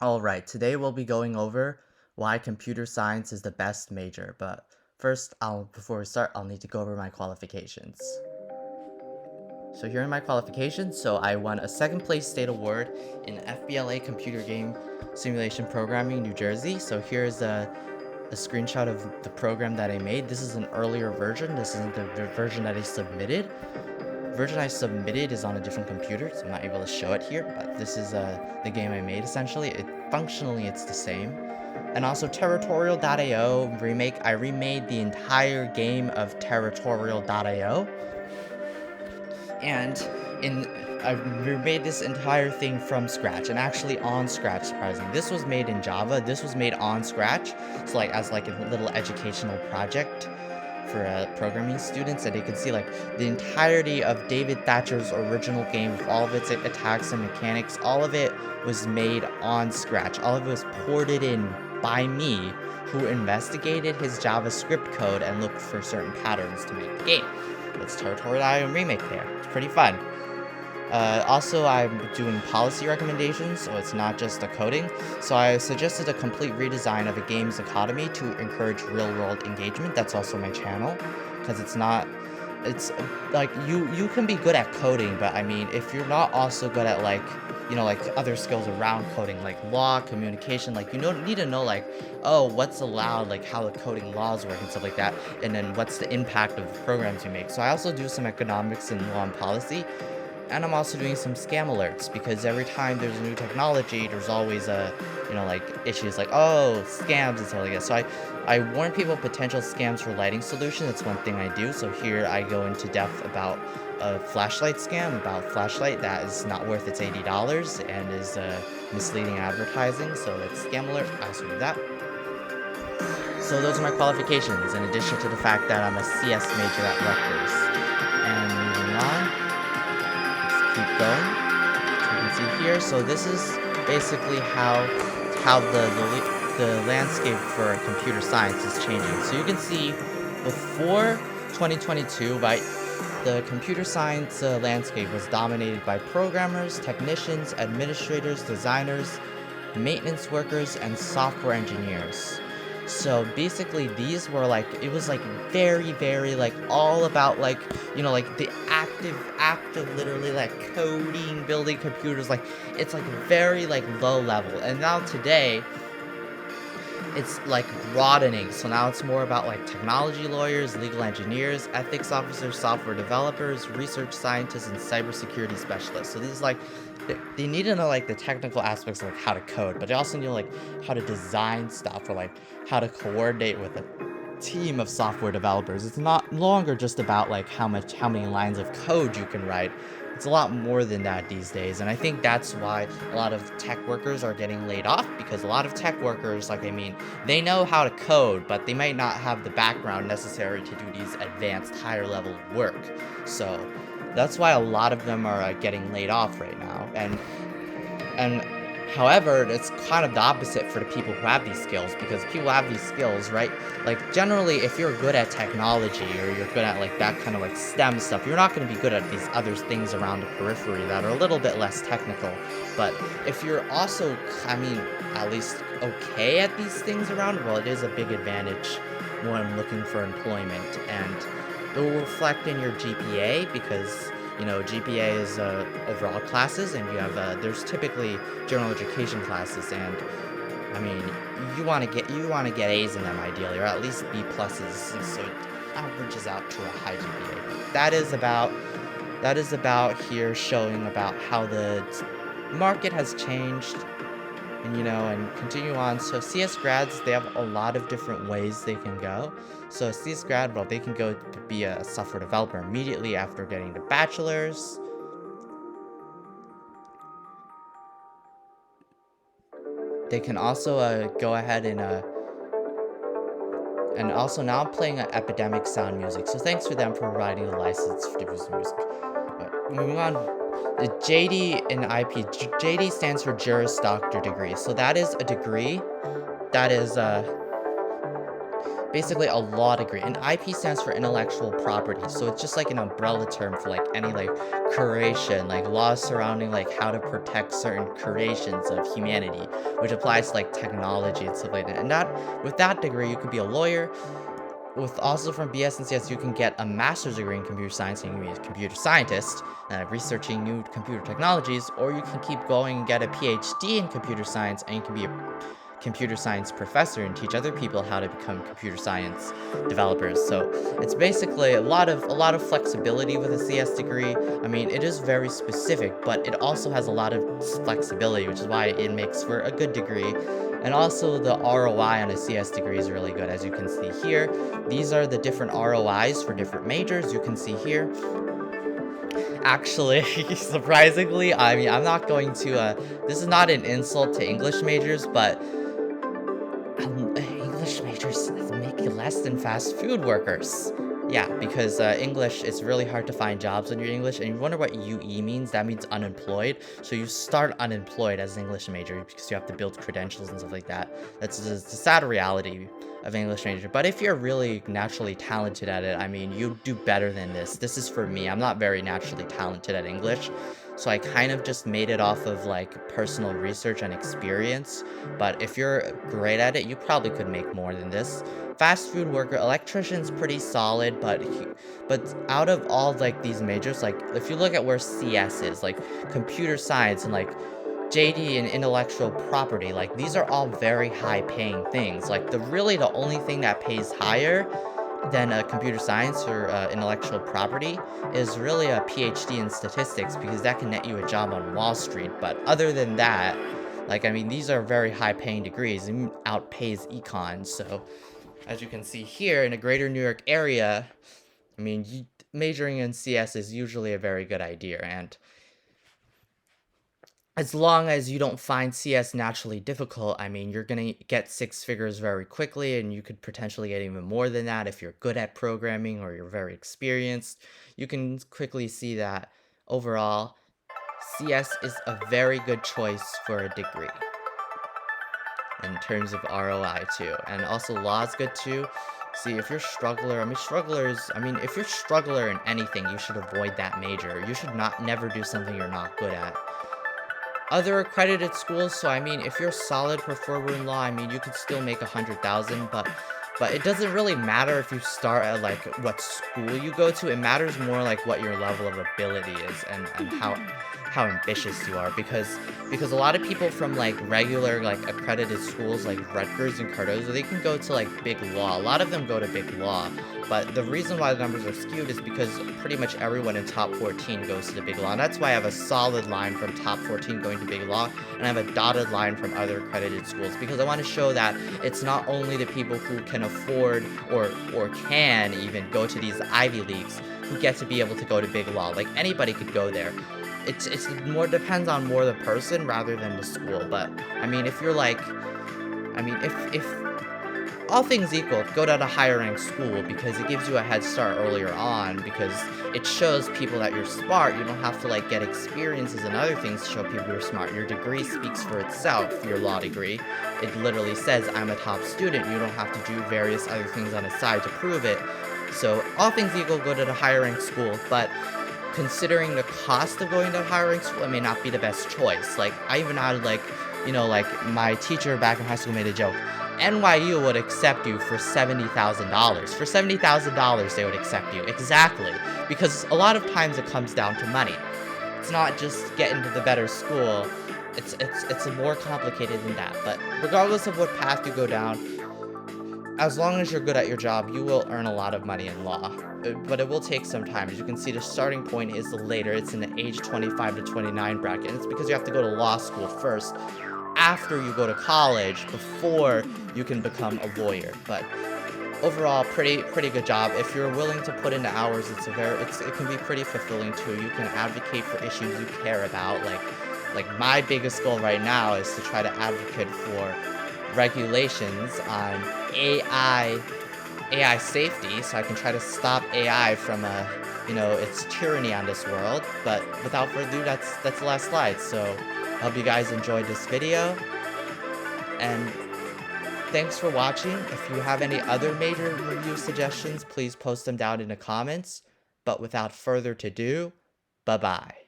Alright, today we'll be going over why computer science is the best major, but first, before we start, I'll need to go over my qualifications. So here are my qualifications. So I won a second place state award in FBLA computer game simulation programming New Jersey. So here's a screenshot of the program that I made. This is an earlier version. This isn't the version that I submitted. The version I submitted is on a different computer, so I'm not able to show it here, but this is the game I made essentially. Functionally it's the same. And also Territorial.io remake. I remade the entire game of Territorial.io, and in I remade this entire thing from scratch, and actually on scratch, surprisingly. This was made in Java. This was made on scratch, so like as like a little educational project for programming students, and you can see like the entirety of David Thatcher's original game with all of its attacks and mechanics. All of it was made on scratch. All of it was ported in by me, who investigated his JavaScript code and looked for certain patterns to make the game. It's Territorial remake there. It's pretty fun. Also, I'm doing policy recommendations, so it's not just the coding. So I suggested a complete redesign of a games economy to encourage real-world engagement. That's also my channel, because it's like you can be good at coding, but I mean, if you're not also good at like other skills around coding, like law, communication, like need to know like, oh, what's allowed, like how the coding laws work and stuff like that, and then what's the impact of the programs you make. So I also do some economics and law and policy. And I'm also doing some scam alerts, because every time there's a new technology, there's always like issues like, oh, scams and stuff like that. So I warn people of potential scams for lighting solutions. That's one thing I do. So here I go into depth about a flashlight scam, about flashlight that is not worth its $80 and is misleading advertising. So it's scam alert. I also do that. So those are my qualifications, in addition to the fact that I'm a CS major at Rutgers. And moving on. Keep going. So you can see here. So this is basically how the landscape for computer science is changing. So you can see before 2022, right, the computer science landscape was dominated by programmers, technicians, administrators, designers, maintenance workers, and software engineers. So basically these were like, it was like very, very like all about like, like the act of literally like coding, building computers. Like it's like very like low level. And now today it's like broadening. So now it's more about like technology lawyers, legal engineers, ethics officers, software developers, research scientists, and cybersecurity specialists. So these like they need to know like the technical aspects of like how to code, but they also need like how to design stuff, or like how to coordinate with a team of software developers. It's not longer just about like how many lines of code you can write. It's a lot more than that these days, and I think that's why a lot of tech workers are getting laid off, because a lot of tech workers, like, I mean, they know how to code, but they might not have the background necessary to do these advanced, higher level work. So that's why a lot of them are getting laid off right now. And however, it's kind of the opposite for the people who have these skills, because people who have these skills, right? Like generally, if you're good at technology, or you're good at like that kind of like STEM stuff, you're not going to be good at these other things around the periphery that are a little bit less technical. But if you're also, I mean, at least okay at these things around, well, it is a big advantage when looking for employment, and it will reflect in your GPA, because GPA is overall classes, and you have there's typically general education classes, and I mean you want to get A's in them ideally, or at least B pluses, and so it averages out to a high GPA. That is about here showing about how the market has changed, and continue on. So CS grads, they have a lot of different ways they can go. So a CS grad, well, they can go to be a software developer immediately after getting the bachelor's. They can also go ahead and also now I'm playing Epidemic Sound Music. So thanks for them for providing the license to use music. Moving on, the JD in IP. JD stands for Juris Doctor degree. So that is a degree that is basically a law degree. And IP stands for intellectual property. So it's just like an umbrella term for like any like creation, like laws surrounding like how to protect certain creations of humanity, which applies to like technology and stuff like that. And that with that degree, you could be a lawyer. With also from BS and CS, you can get a master's degree in computer science and you can be a computer scientist, researching new computer technologies, or you can keep going and get a PhD in computer science and you can be a computer science professor and teach other people how to become computer science developers. So it's basically a lot of flexibility with a CS degree. I mean, it is very specific, but it also has a lot of flexibility, which is why it makes for a good degree. And also the ROI on a CS degree is really good, as you can see here. These are the different ROIs for different majors. You can see here. Actually, surprisingly, I mean, I'm not going to, this is not an insult to English majors, but English majors make less than fast food workers. Yeah, because English, it's really hard to find jobs when you're English, and you wonder what UE means. That means unemployed. So you start unemployed as an English major because you have to build credentials and stuff like that. That's the sad reality of English major. But if you're really naturally talented at it, I mean, you do better than this. This is for me. I'm not very naturally talented at English, so I kind of just made it off of like personal research and experience. But if you're great at it, you probably could make more than this. Fast food worker, electrician's pretty solid, but out of all like these majors, like if you look at where CS is, like computer science and like JD and intellectual property, like these are all very high paying things. Like the only thing that pays higher than computer science or intellectual property is really a PhD in statistics, because that can net you a job on Wall Street. But other than that, like, I mean, these are very high paying degrees and outpays econ. So as you can see here in a greater New York area, I mean, majoring in CS is usually a very good idea. And as long as you don't find CS naturally difficult, I mean, you're going to get six figures very quickly, and you could potentially get even more than that if you're good at programming or you're very experienced. You can quickly see that overall, CS is a very good choice for a degree in terms of ROI too. And also law is good too. See, if you're struggler, if you're struggler in anything, you should avoid that major. You should never do something you're not good at. Other accredited schools, so I mean, if you're a solid performer in law, I mean, you could still make 100,000, but it doesn't really matter if you start at like what school you go to. It matters more like what your level of ability is and how ambitious you are, because a lot of people from like regular like accredited schools like Rutgers and Cardozo, they can go to like big law. A lot of them go to big law. But the reason why the numbers are skewed is because pretty much everyone in top 14 goes to the big law. And that's why I have a solid line from top 14 going to big law, and I have a dotted line from other accredited schools, because I want to show that it's not only the people who can afford or can even go to these Ivy Leagues who get to be able to go to big law. Like anybody could go there. It's more depends on more the person rather than the school. But I mean, if you're like, I mean, if all things equal, go to a higher ranked school, because it gives you a head start earlier on, because it shows people that you're smart. You don't have to like get experiences and other things to show people you're smart. Your degree speaks for itself, your law degree. It literally says, I'm a top student. You don't have to do various other things on the side to prove it. So all things equal, go to the higher ranked school. But considering the cost of going to a higher ranked school, it may not be the best choice. Like, I even had like, like my teacher back in high school made a joke. NYU would accept you for $70,000. For $70,000, they would accept you. Exactly. Because a lot of times it comes down to money. It's not just get into the better school. It's more complicated than that. But regardless of what path you go down, as long as you're good at your job, you will earn a lot of money in law. But it will take some time. As you can see, the starting point is later. It's in the age 25 to 29 bracket. And it's because you have to go to law school first, after you go to college, before you can become a lawyer. But overall, pretty good job. If you're willing to put in the hours, it can be pretty fulfilling too. You can advocate for issues you care about. Like my biggest goal right now is to try to advocate for regulations on AI safety, so I can try to stop AI from its tyranny on this world. But without further ado, that's the last slide. So I hope you guys enjoyed this video, and Thanks for watching. If you have any other major review suggestions, please post them down in the comments. But without further ado, bye bye.